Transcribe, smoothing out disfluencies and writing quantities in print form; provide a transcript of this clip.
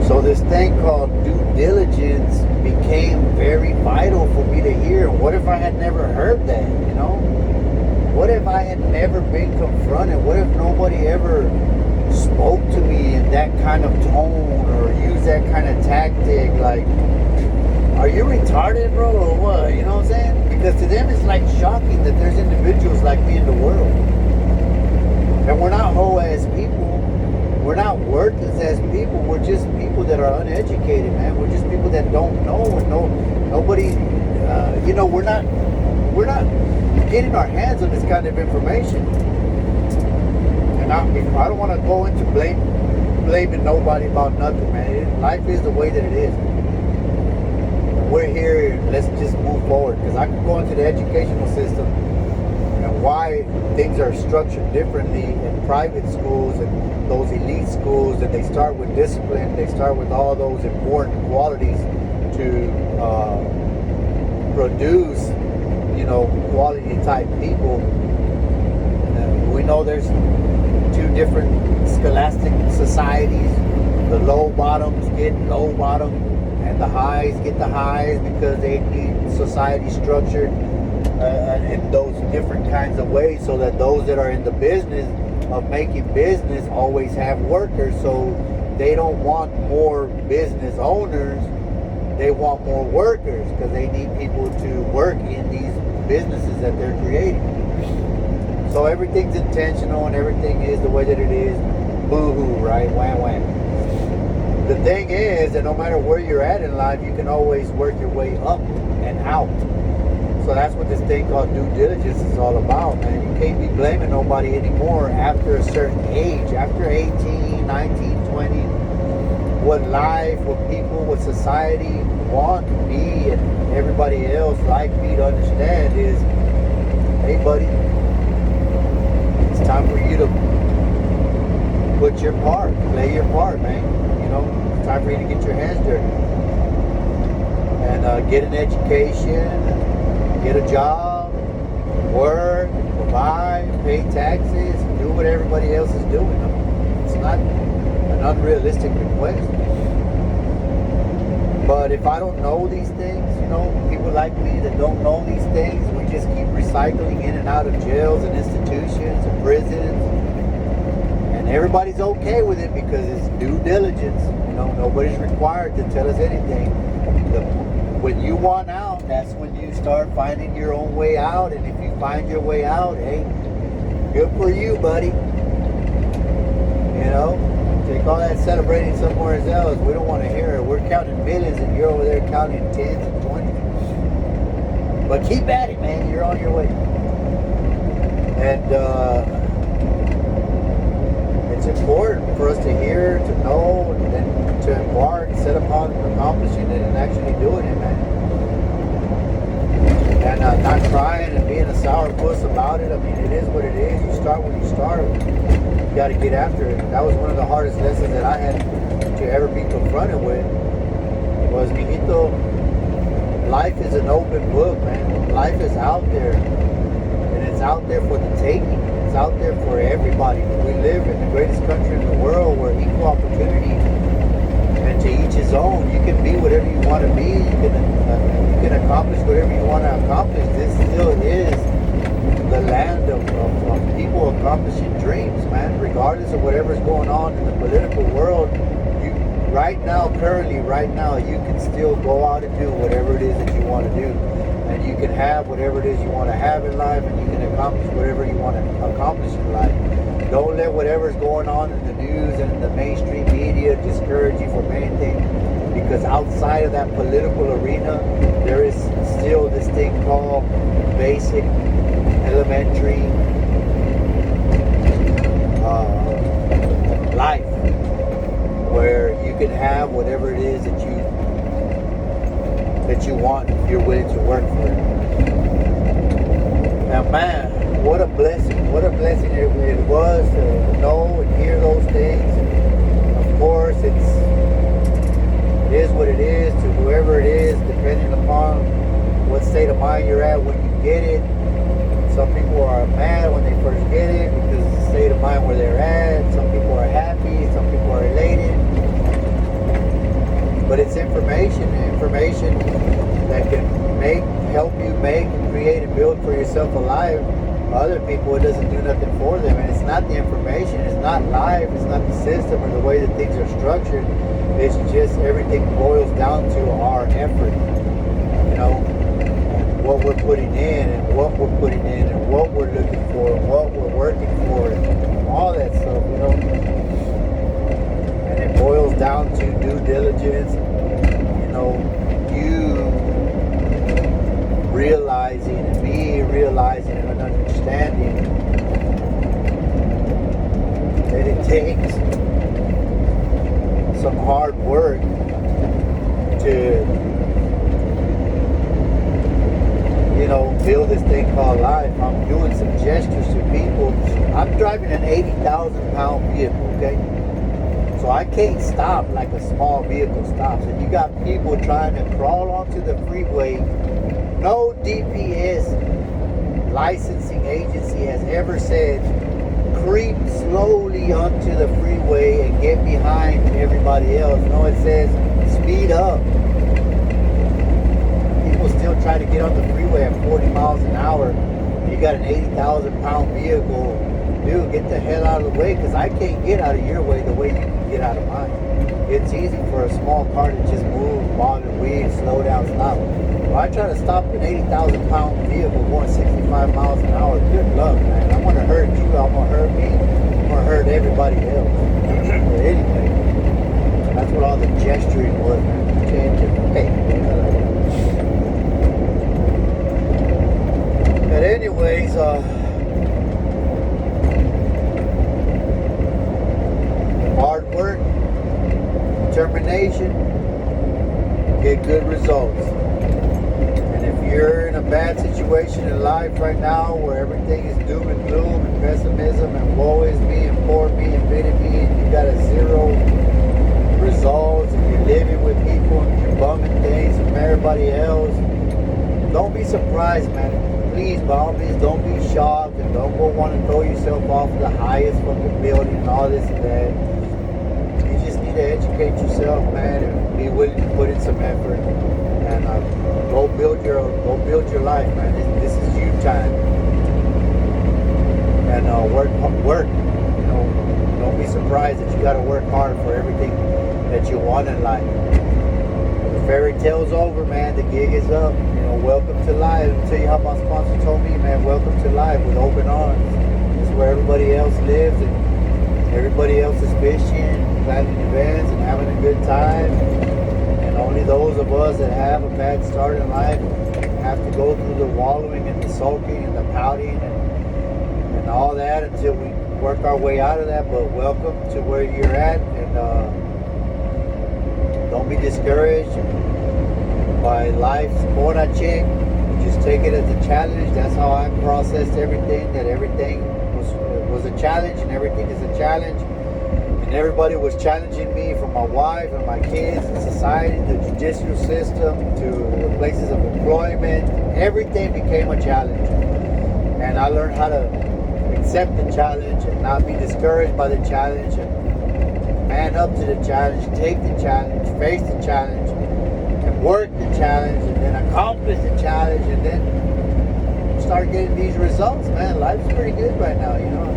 So this thing called due diligence became very vital for me to hear. What if I had never heard that, you know? What if I had never been confronted? What if nobody ever spoke to me in that kind of tone or used that kind of tactic? Like, are you retarded, bro, or what? You know what I'm saying? Because to them it's like shocking that there's individuals like me in the world. And we're not whole-ass people. We're not worthless as people. We're just people that are uneducated, man. We're just people that don't know, and nobody, you know, we're not getting our hands on this kind of information. And I don't want to go into blaming nobody about nothing, man. Life is the way that it is. We're here. Let's just move forward. Because I can go into the educational system and why things are structured differently in private schools and those elite schools, and they start with discipline, they start with all those important qualities to produce, you know, quality type people. We know there's two different scholastic societies. The low bottoms get low bottom, and the highs get the highs, because they need society structured in those different kinds of ways, so that those that are in the business of making business always have workers. So they don't want more business owners, they want more workers, because they need people to work in these businesses that they're creating. So everything's intentional and everything is the way that it is. Boo-hoo, right? Wham wham. The thing is that no matter where you're at in life, you can always work your way up and out. So that's what this thing called due diligence is all about, man. You can't be blaming nobody anymore after a certain age. After 18, 19, 20, what life, what people, what society want me and everybody else like me to understand is, hey buddy, it's time for you to put your part, play your part, man. You know, it's time for you to get your hands dirty and get an education, get a job, work, provide, pay taxes, do what everybody else is doing. It's not an unrealistic request. But if I don't know these things, you know, people like me that don't know these things, we just keep recycling in and out of jails and institutions and prisons. And everybody's okay with it because it's due diligence. You know, nobody's required to tell us anything. When you want out, that's when you start finding your own way out. And if you find your way out, hey, good for you, buddy. You know, take all that celebrating somewhere else. We don't want to hear it. We're counting millions and you're over there counting tens and 20s. But keep at it, man. You're on your way. And it's important for us to hear, to know, and then to embark, set upon accomplishing it and actually doing it, man. And not crying and being a sourpuss about it. I mean, it is what it is. You start when you start. You got to get after it. That was one of the hardest lessons that I had to ever be confronted with. Was, mijito, life is an open book, man. Life is out there, and it's out there for the taking. It's out there for everybody. We live in the greatest country in the world where equal opportunity, and to each his own. You can be whatever you want to be. You can accomplish whatever you want to accomplish. This still is the land of people accomplishing dreams, man. Regardless of whatever's going on in the political world, currently right now, you can still go out and do whatever it is that you want to do. And you can have whatever it is you want to have in life, and you can accomplish whatever you want to accomplish in life. Don't let whatever's going on in the news and in the mainstream media discourage you from anything, because outside of that political arena, there is still this thing called basic, elementary life, where you can have whatever it is that you want if you're willing to work for it. Now, man, what a blessing it was to know and hear those things. And of course, it is what it is to whoever it is, depending upon what state of mind you're at when you get it. Some people are mad when they first get it because it's the state of mind where they're at. Some people are happy, some people are elated. alive. Other people, it doesn't do nothing for them. And it's not the information, it's not life, it's not the system or the way that things are structured. It's just everything boils down to our effort. You know, what we're putting in and what we're putting in and what we're looking for and what we're working for and all that stuff, you know. And it boils down to due diligence, you know, you realizing and me realizing and understanding that it takes some hard work to, you know, build this thing called life. I'm doing some gestures to people. I'm driving an 80,000 pound vehicle, okay? So I can't stop like a small vehicle stops. And you got people trying to crawl onto the freeway. No DPS licensing agency has ever said creep slowly onto the freeway and get behind everybody else. No, it says speed up. People still try to get on the freeway at 40 miles an hour. You got an 80,000 pound vehicle. Dude, get the hell out of the way, because I can't get out of your way the way you can get out of mine. It's easy for a small car to just move, bother, weave, slow down, stop. If I try to stop an 80,000 pound vehicle going 65 miles an hour, good luck, man. I'm going to hurt you, I'm going to hurt me, I'm going to hurt everybody else. But anyway, that's what all the gesturing was, man. Change it. Hey, but anyways, hard work, determination, get good results. And if you're in a bad situation in life right now where everything is doom and gloom and pessimism and woe is me and poor me and pity me and you got a zero results and you're living with people and you're bumming things from everybody else, don't be surprised, man. Please, by all means, don't be shocked and don't go want to throw yourself off the highest fucking building and all this and that. You just need to educate yourself, man, and be willing to put in some effort and go build your life, man. This is you time. And work. You know, don't be surprised that you got to work hard for everything that you want in life. The fairy tale's over, man. The gig is up. You know, welcome to life. I'll tell you how my sponsor told me, man. Welcome to life with open arms. This is where everybody else lives and everybody else is fishing, planning events, and having a good time. And only those of us that have a bad start in life have to go through the wallowing and the sulking and the pouting and all that until we work our way out of that. But welcome to where you're at, and don't be discouraged by life's corner check. Just take it as a challenge. That's how I processed everything. That everything was a challenge, and everything is a challenge. And everybody was challenging me, from my wife and my kids, and society, the judicial system, to the places of employment. Everything became a challenge. And I learned how to accept the challenge and not be discouraged by the challenge, and man up to the challenge, take the challenge, face the challenge, and work the challenge, and then accomplish the challenge, and then start getting these results, man. Life's pretty good right now, you know.